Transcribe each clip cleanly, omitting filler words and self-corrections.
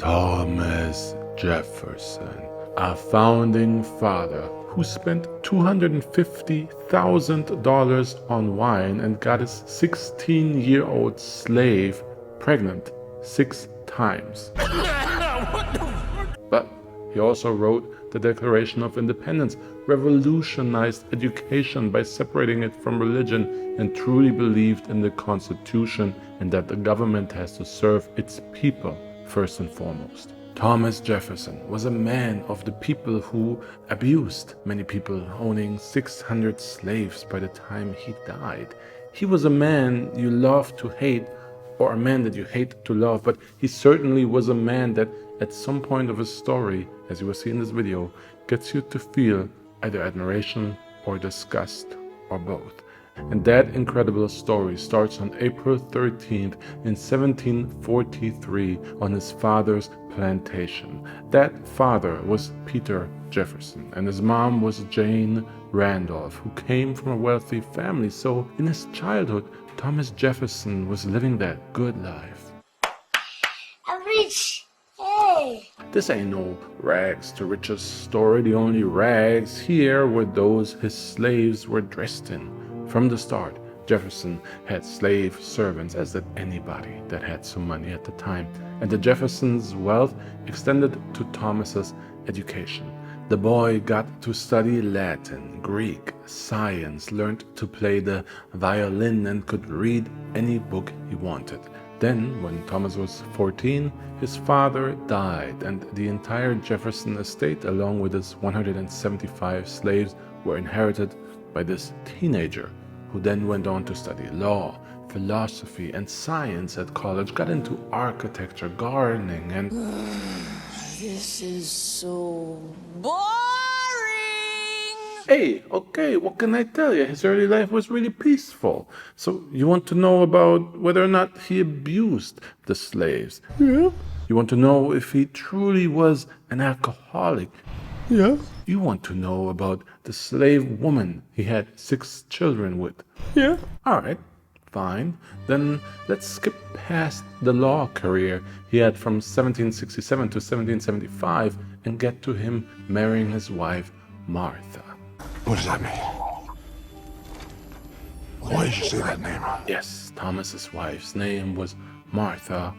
Thomas Jefferson, a founding father who spent $250,000 on wine and got his 16-year-old slave pregnant 6 times. But he also wrote the Declaration of Independence, revolutionized education by separating it from religion, and truly believed in the Constitution and that the government has to serve its people first and foremost. Thomas Jefferson was a man of the people who abused many people, owning 600 slaves by the time he died. He was a man you love to hate, or a man that you hate to love, but he certainly was a man that at some point of his story, as you will see in this video, gets you to feel either admiration or disgust or both. And that incredible story starts on April 13th in 1743 on his father's plantation. That father was Peter Jefferson, and his mom was Jane Randolph, who came from a wealthy family. So in his childhood, Thomas Jefferson was living that good life. I'm rich. Hey. This ain't no rags to riches story. The only rags here were those his slaves were dressed in. From the start, Jefferson had slave servants, as did anybody that had some money at the time, and the Jeffersons' wealth extended to Thomas's education. The boy got to study Latin, Greek, science, learned to play the violin, and could read any book he wanted. Then, when Thomas was 14, his father died, and the entire Jefferson estate, along with his 175 slaves, were inherited by this teenager, who then went on to study law, philosophy, and science at college, got into architecture, gardening, and... This is so boring! Hey, okay, what can I tell you? His early life was really peaceful. So you want to know about whether or not he abused the slaves? Yeah. You want to know if he truly was an alcoholic? Yeah. You want to know about the slave woman he had 6 children with? Yeah. All right, fine. Then let's skip past the law career he had from 1767 to 1775 and get to him marrying his wife, Martha. What does that mean? Why did you say that name? Yes, Thomas's wife's name was Martha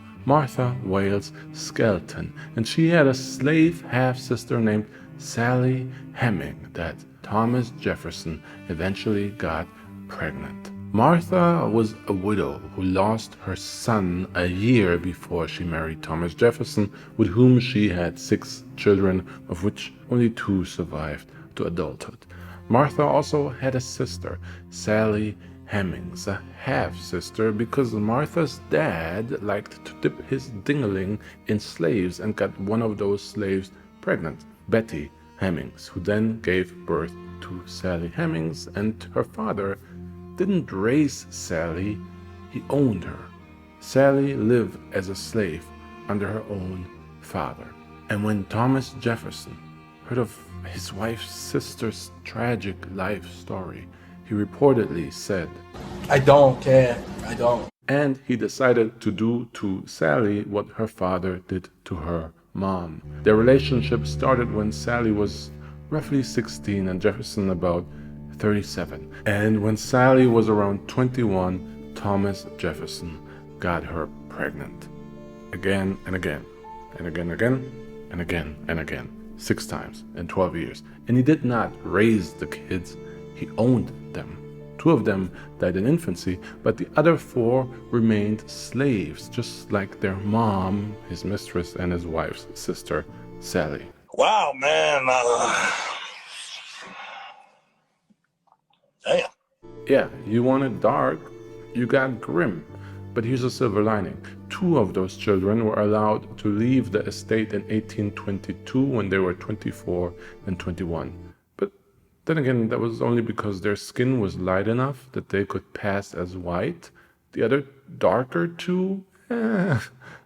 Wales Skelton, and she had a slave half-sister named Sally Hemings that Thomas Jefferson eventually got pregnant. Martha was a widow who lost her son a year before she married Thomas Jefferson, with whom she had 6 children, of which only 2 survived to adulthood. Martha also had a sister, Sally Hemings, a half-sister, because Martha's dad liked to dip his dingling in slaves and got one of those slaves pregnant, Betty Hemings, who then gave birth to Sally Hemings, and her father didn't raise Sally, he owned her. Sally lived as a slave under her own father. And when Thomas Jefferson heard of his wife's sister's tragic life story, he reportedly said, I don't care, I don't. And he decided to do to Sally what her father did to her mom. Their relationship started when Sally was roughly 16 and Jefferson about 37. And when Sally was around 21, Thomas Jefferson got her pregnant. Again and again, and again and again, and again and again. 6 times in 12 years. And he did not raise the kids, he owned them. 2 of them died in infancy, but the other 4 remained slaves, just like their mom, his mistress, and his wife's sister, Sally. Wow, man. Damn. Yeah, you wanted dark, you got grim. But here's a silver lining. 2 of those children were allowed to leave the estate in 1822 when they were 24 and 21. But then again, that was only because their skin was light enough that they could pass as white. The other darker 2,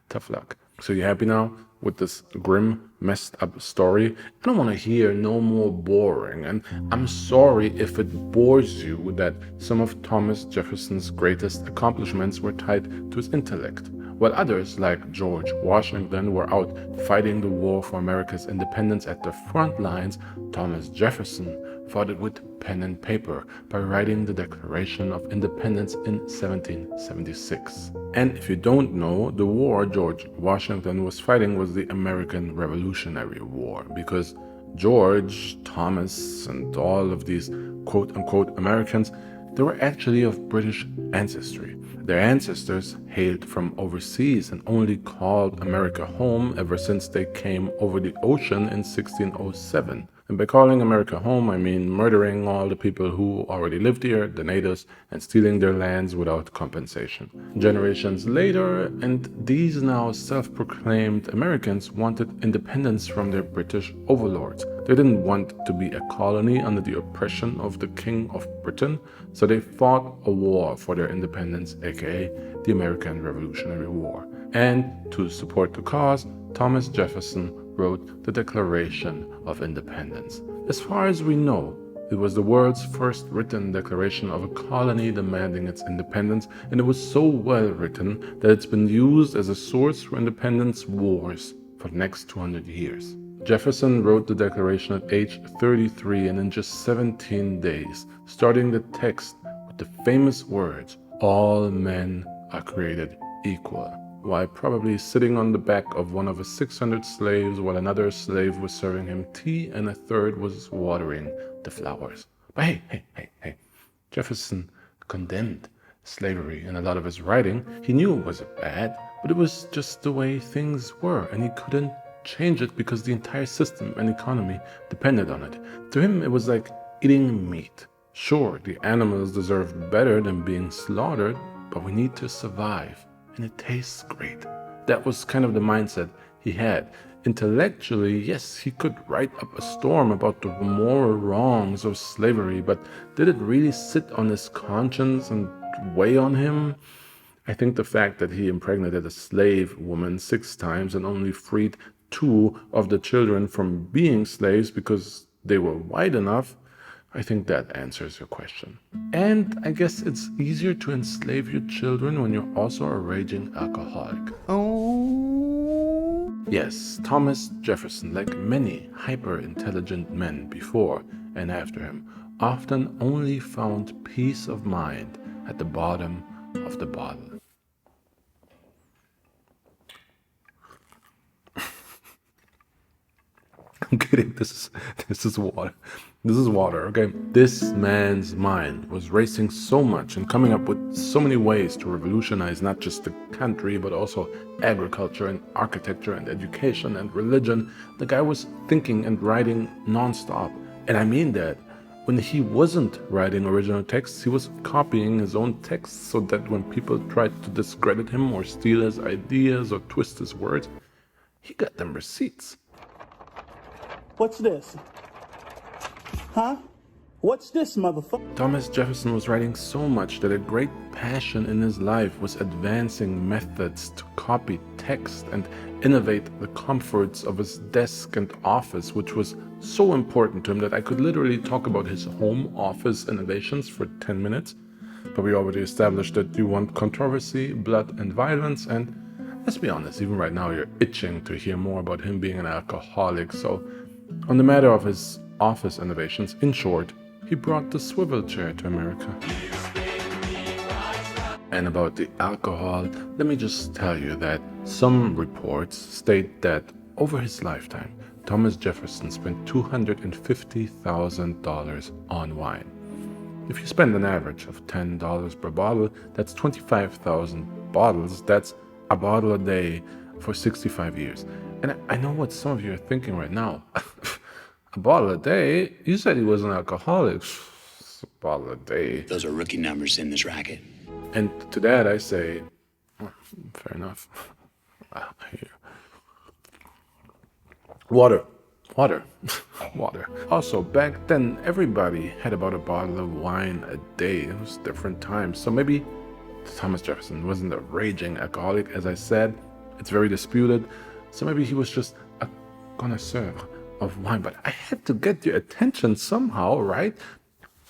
tough luck. So you happy now with this grim, messed up story? I don't want to hear no more boring, and I'm sorry if it bores you that some of Thomas Jefferson's greatest accomplishments were tied to his intellect. while others, like George Washington, were out fighting the war for America's independence at the front lines, Thomas Jefferson fought it with pen and paper by writing the Declaration of Independence in 1776. And if you don't know, the war George Washington was fighting was the American Revolutionary War, because George, Thomas, and all of these quote-unquote Americans, they were actually of British ancestry. Their ancestors hailed from overseas and only called America home ever since they came over the ocean in 1607. And by calling America home, I mean murdering all the people who already lived here, the natives, and stealing their lands without compensation. Generations later, and these now self-proclaimed Americans wanted independence from their British overlords. They didn't want to be a colony under the oppression of the King of Britain, so they fought a war for their independence, aka the American Revolutionary War. And to support the cause, Thomas Jefferson wrote the Declaration of Independence. As far as we know, it was the world's first written declaration of a colony demanding its independence, and it was so well written that it's been used as a source for independence wars for the next 200 years. Jefferson wrote the Declaration at age 33 and in just 17 days, starting the text with the famous words, "All men are created equal," while probably sitting on the back of one of his 600 slaves while another slave was serving him tea and a third was watering the flowers. But hey, Jefferson condemned slavery in a lot of his writing. He knew it was bad, but it was just the way things were, and he couldn't change it because the entire system and economy depended on it. To him, it was like eating meat. Sure, the animals deserve better than being slaughtered, but we need to survive. And it tastes great. That was kind of the mindset he had. Intellectually, yes, he could write up a storm about the moral wrongs of slavery, but did it really sit on his conscience and weigh on him? I think the fact that he impregnated a slave woman 6 times and only freed 2 of the children from being slaves because they were white enough, I think that answers your question. And I guess it's easier to enslave your children when you're also a raging alcoholic. Yes, Thomas Jefferson, like many hyper-intelligent men before and after him, often only found peace of mind at the bottom of the bottle. I'm kidding. This is water. This is water, okay? This man's mind was racing so much and coming up with so many ways to revolutionize not just the country, but also agriculture and architecture and education and religion. The guy was thinking and writing nonstop. And I mean that. When he wasn't writing original texts, he was copying his own texts so that when people tried to discredit him or steal his ideas or twist his words, he got them receipts. What's this? Huh? What's this, motherfucker? Thomas Jefferson was writing so much that a great passion in his life was advancing methods to copy text and innovate the comforts of his desk and office, which was so important to him that I could literally talk about his home office innovations for 10 minutes. But we already established that you want controversy, blood, and violence, and let's be honest, even right now you're itching to hear more about him being an alcoholic. So on the matter of his office innovations, in short, he brought the swivel chair to America. And about the alcohol, let me just tell you that some reports state that over his lifetime, Thomas Jefferson spent $250,000 on wine. If you spend an average of $10 per bottle, that's 25,000 bottles. That's a bottle a day for 65 years. And I know what some of you are thinking right now. A bottle a day? You said he was an alcoholic. A bottle a day. Those are rookie numbers in this racket. And to that I say, fair enough. Water. Also, back then, everybody had about a bottle of wine a day. It was different times. So maybe Thomas Jefferson wasn't a raging alcoholic, as I said. It's very disputed. So maybe he was just a connoisseur of wine. But I had to get your attention somehow, right?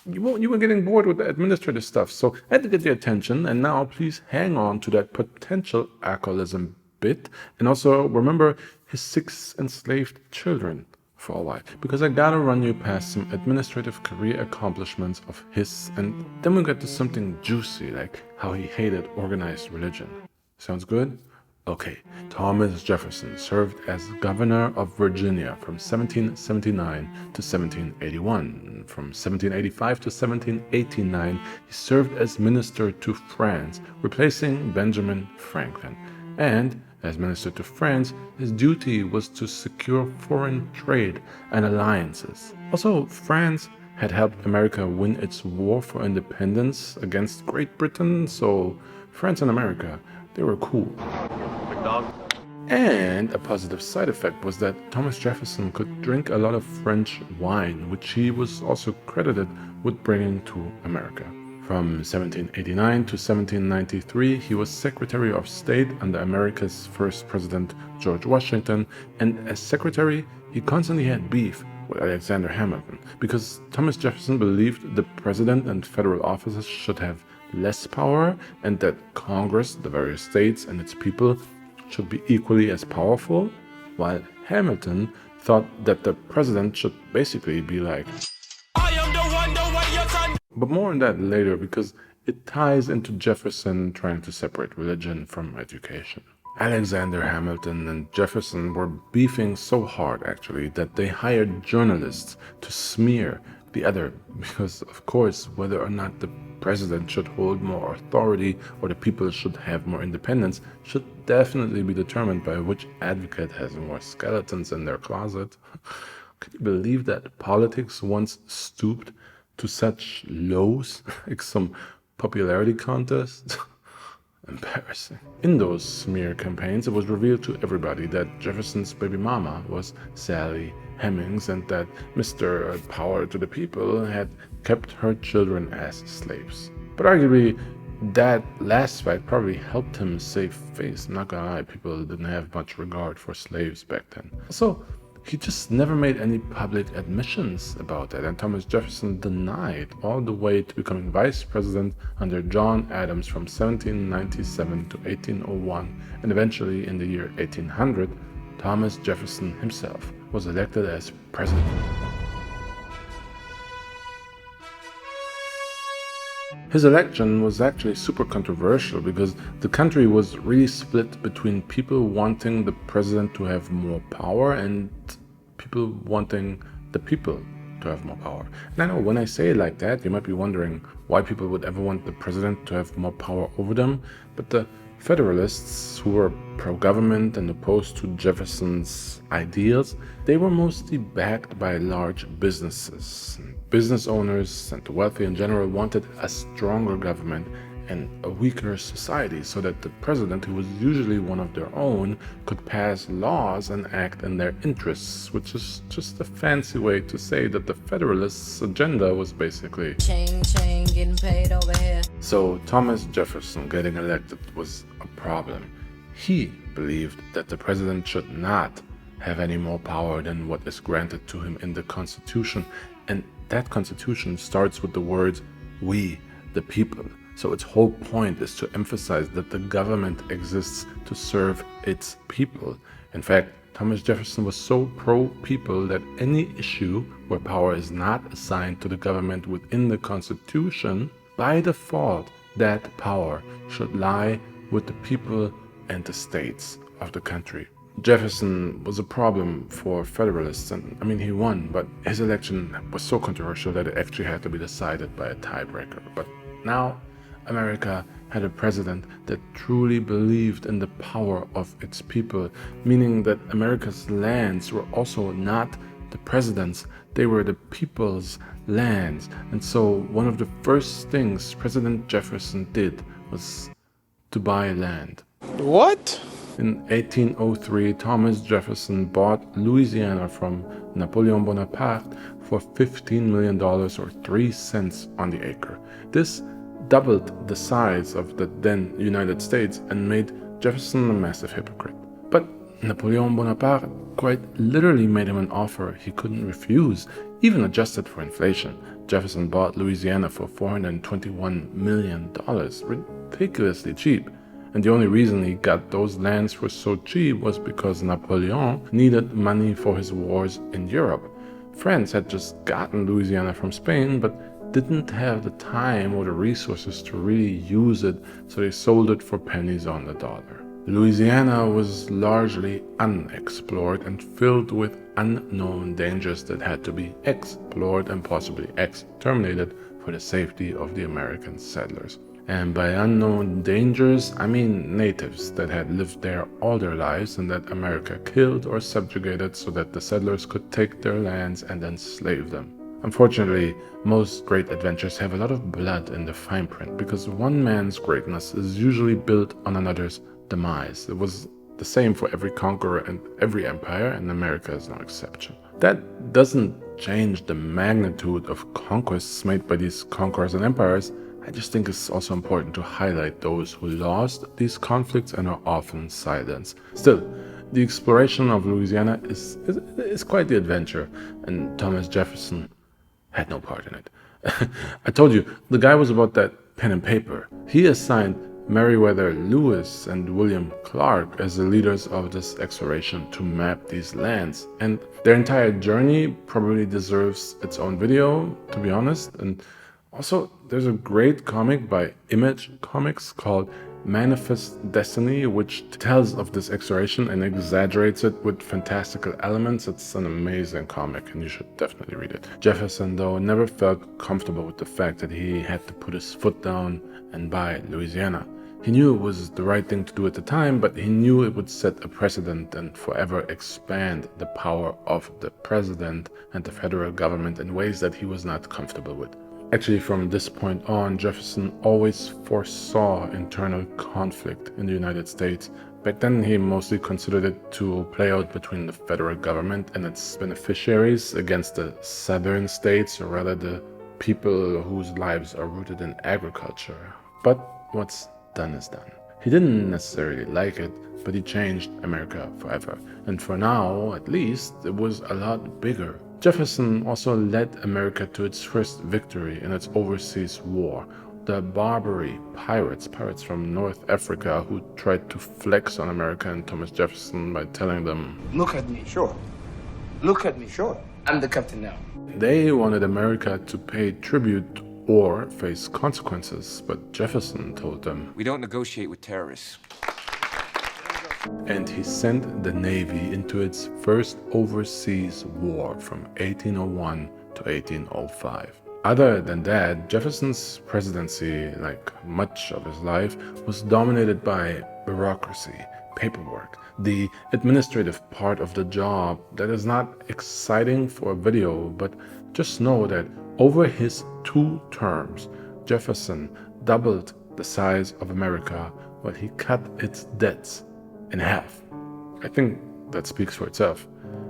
you were getting bored with the administrative stuff, so I had to get your attention, and now please hang on to that potential alcoholism bit, and also remember his 6 enslaved children for a while, because I gotta run you past some administrative career accomplishments of his, and then we'll get to something juicy, like how he hated organized religion. Sounds good? Okay, Thomas Jefferson served as governor of Virginia from 1779 to 1781. From 1785 to 1789, he served as minister to France, replacing Benjamin Franklin. And as minister to France, his duty was to secure foreign trade and alliances. Also, France had helped America win its war for independence against Great Britain, so France and America, they were cool. And a positive side effect was that Thomas Jefferson could drink a lot of French wine, which he was also credited with bringing to America. From 1789 to 1793, he was Secretary of State under America's first president, George Washington, and as secretary, he constantly had beef with Alexander Hamilton, because Thomas Jefferson believed the president and federal officers should have less power, and that Congress, the various states and its people, should be equally as powerful, while Hamilton thought that the president should basically be like, I am the one, your son. But more on that later, because it ties into Jefferson trying to separate religion from education. Alexander Hamilton and Jefferson were beefing so hard, actually, that they hired journalists to smear the other, because, of course, whether or not the president should hold more authority or the people should have more independence should definitely be determined by which advocate has more skeletons in their closet. Can you believe that politics once stooped to such lows, like some popularity contest? Embarrassing. In those smear campaigns, it was revealed to everybody that Jefferson's baby mama was Sally Hemings, and that Mr. Power to the People had kept her children as slaves. But arguably, that last fact probably helped him save face. I'm not gonna lie, people didn't have much regard for slaves back then. Also, he just never made any public admissions about that, and Thomas Jefferson denied all the way to becoming vice president under John Adams from 1797 to 1801, and eventually in the year 1800, Thomas Jefferson himself was elected as president. His election was actually super controversial because the country was really split between people wanting the president to have more power and people wanting the people to have more power. And I know when I say it like that, you might be wondering why people would ever want the president to have more power over them, but the Federalists, who were pro-government and opposed to Jefferson's ideals, they were mostly backed by large businesses. Business owners and the wealthy in general wanted a stronger government and a weaker society so that the president, who was usually one of their own, could pass laws and act in their interests, which is just a fancy way to say that the Federalists' agenda was basically Chain, getting paid over here. So Thomas Jefferson getting elected was a problem. He believed that the president should not have any more power than what is granted to him in the Constitution, and that Constitution starts with the words, "we, the people." So its whole point is to emphasize that the government exists to serve its people. In fact, Thomas Jefferson was so pro-people that any issue where power is not assigned to the government within the Constitution, by default, that power should lie with the people and the states of the country. Jefferson was a problem for Federalists, and I mean, he won, but his election was so controversial that it actually had to be decided by a tiebreaker. But now, America had a president that truly believed in the power of its people, meaning that America's lands were also not the president's, they were the people's lands. And so one of the first things President Jefferson did was to buy land. What? In 1803, Thomas Jefferson bought Louisiana from Napoleon Bonaparte for $15 million or 3 cents on the acre. This doubled the size of the then United States and made Jefferson a massive hypocrite. But Napoleon Bonaparte quite literally made him an offer he couldn't refuse, even adjusted for inflation. Jefferson bought Louisiana for $421 million, ridiculously cheap. And the only reason he got those lands for so cheap was because Napoleon needed money for his wars in Europe. France had just gotten Louisiana from Spain, but didn't have the time or the resources to really use it, so they sold it for pennies on the dollar. Louisiana was largely unexplored and filled with unknown dangers that had to be explored and possibly exterminated for the safety of the American settlers. And by unknown dangers, I mean natives that had lived there all their lives and that America killed or subjugated so that the settlers could take their lands and enslave them. Unfortunately, most great adventures have a lot of blood in the fine print because one man's greatness is usually built on another's demise. It was the same for every conqueror and every empire, and America is no exception. That doesn't change the magnitude of conquests made by these conquerors and empires. I just think it's also important to highlight those who lost these conflicts and are often silenced. Still, the exploration of Louisiana is quite the adventure, and Thomas Jefferson had no part in it. I told you, the guy was about that pen and paper. He assigned Meriwether Lewis and William Clark as the leaders of this exploration to map these lands, and their entire journey probably deserves its own video, to be honest. And also, there's a great comic by Image Comics called Manifest Destiny, which tells of this exploration and exaggerates it with fantastical elements. It's an amazing comic and you should definitely read it. Jefferson, though, never felt comfortable with the fact that he had to put his foot down and buy Louisiana. He knew it was the right thing to do at the time, but he knew it would set a precedent and forever expand the power of the president and the federal government in ways that he was not comfortable with. Actually, from this point on, Jefferson always foresaw internal conflict in the United States. Back then, he mostly considered it to play out between the federal government and its beneficiaries against the southern states, or rather the people whose lives are rooted in agriculture. But what's done is done. He didn't necessarily like it, but he changed America forever. And for now, at least, it was a lot bigger. Jefferson also led America to its first victory in its overseas war. The Barbary pirates from North Africa who tried to flex on America and Thomas Jefferson by telling them, "Look at me, sure. Look at me, sure. I'm the captain now." They wanted America to pay tribute or face consequences, but Jefferson told them, "We don't negotiate with terrorists." And he sent the Navy into its first overseas war from 1801 to 1805. Other than that, Jefferson's presidency, like much of his life, was dominated by bureaucracy, paperwork, the administrative part of the job that is not exciting for a video, but just know that over his 2 terms, Jefferson doubled the size of America while he cut its debts in half. I think that speaks for itself.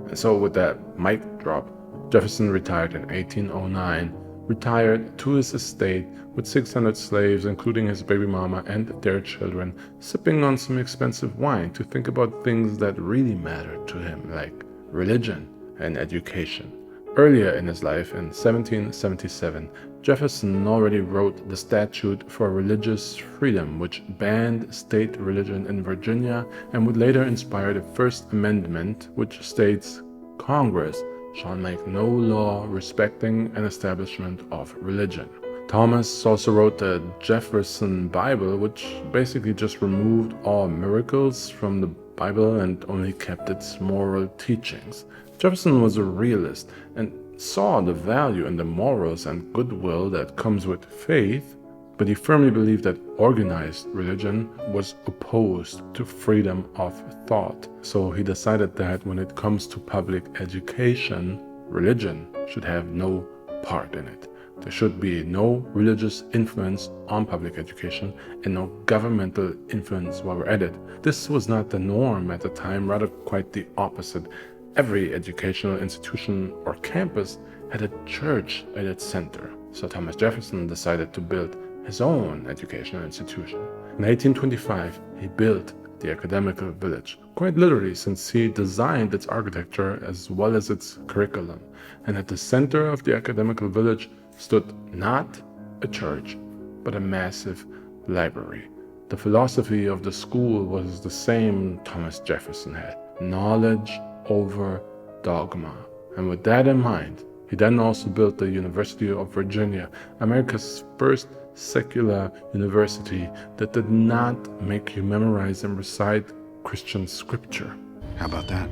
And so with that mic drop, Jefferson retired in 1809, retired to his estate with 600 slaves, including his baby mama and their children, sipping on some expensive wine to think about things that really mattered to him, like religion and education. Earlier in his life, in 1777, Jefferson already wrote the Statute for Religious Freedom, which banned state religion in Virginia and would later inspire the First Amendment, which states, "Congress shall make no law respecting an establishment of religion." Thomas also wrote the Jefferson Bible, which basically just removed all miracles from the Bible and only kept its moral teachings. Jefferson was a realist and saw the value in the morals and goodwill that comes with faith, but he firmly believed that organized religion was opposed to freedom of thought. So he decided that when it comes to public education, religion should have no part in it. There should be no religious influence on public education and no governmental influence while we're at it. This was not the norm at the time, rather quite the opposite. Every educational institution or campus had a church at its center. So Thomas Jefferson decided to build his own educational institution. In 1825, he built the Academical Village, quite literally, since he designed its architecture as well as its curriculum. And at the center of the Academical Village stood not a church, but a massive library. The philosophy of the school was the same Thomas Jefferson had: knowledge over dogma. And with that in mind, he then also built the University of Virginia, America's first secular university that did not make you memorize and recite Christian scripture. How about that?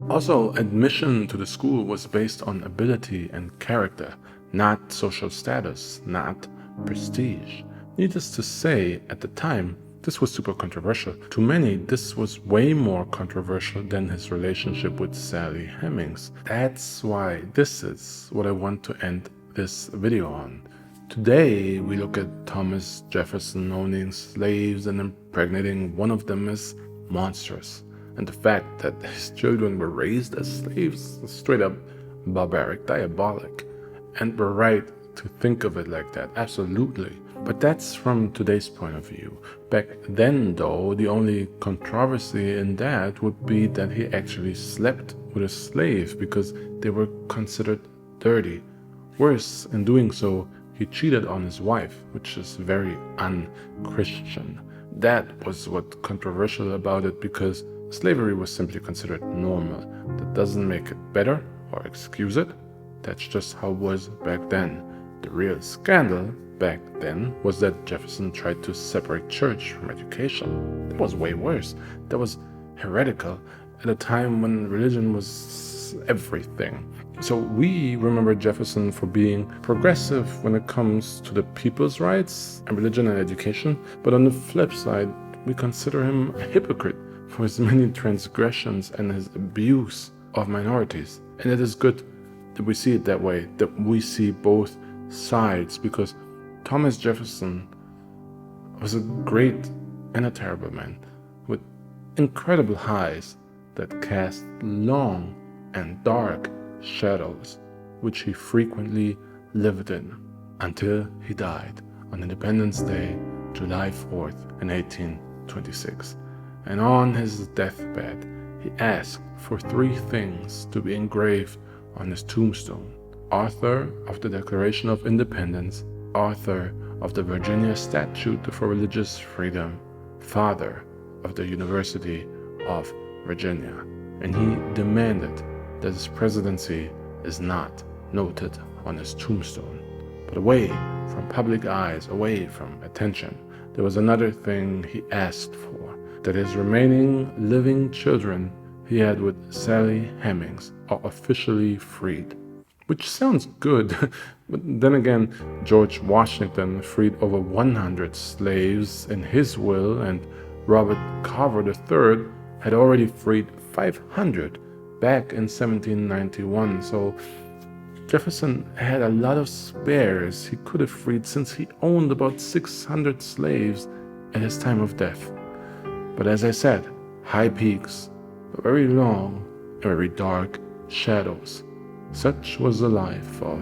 Also, admission to the school was based on ability and character, not social status, not prestige. Needless to say, at the time, this was super controversial. To many, this was way more controversial than his relationship with Sally Hemings. That's why this is what I want to end this video on. Today, we look at Thomas Jefferson owning slaves and impregnating one of them is monstrous. And the fact that his children were raised as slaves is straight up barbaric, diabolic. And we're right to think of it like that, absolutely. But that's from today's point of view. Back then, though, the only controversy in that would be that he actually slept with a slave because they were considered dirty. Worse, in doing so, he cheated on his wife, which is very un-Christian. That was what's controversial about it, because slavery was simply considered normal. That doesn't make it better or excuse it. That's just how it was back then. The real scandal back then was that Jefferson tried to separate church from education. That was way worse. That was heretical at a time when religion was everything. So we remember Jefferson for being progressive when it comes to the people's rights and religion and education, but on the flip side, we consider him a hypocrite for his many transgressions and his abuse of minorities. And it is good that we see it that way, that we see both sides, because Thomas Jefferson was a great and a terrible man with incredible highs that cast long and dark shadows, which he frequently lived in until he died on Independence Day, July 4th, in 1826. And on his deathbed, he asked for 3 things to be engraved on his tombstone: author of the Declaration of Independence, author of the Virginia Statute for Religious Freedom, father of the University of Virginia. And he demanded that his presidency is not noted on his tombstone. But away from public eyes, away from attention, there was another thing he asked for: that his remaining living children he had with Sally Hemings are officially freed. Which sounds good, but then again, George Washington freed over 100 slaves in his will, and Robert Carver III had already freed 500 back in 1791. So Jefferson had a lot of spares he could have freed, since he owned about 600 slaves at his time of death. But as I said, high peaks, but very long and very dark shadows. Such was the life of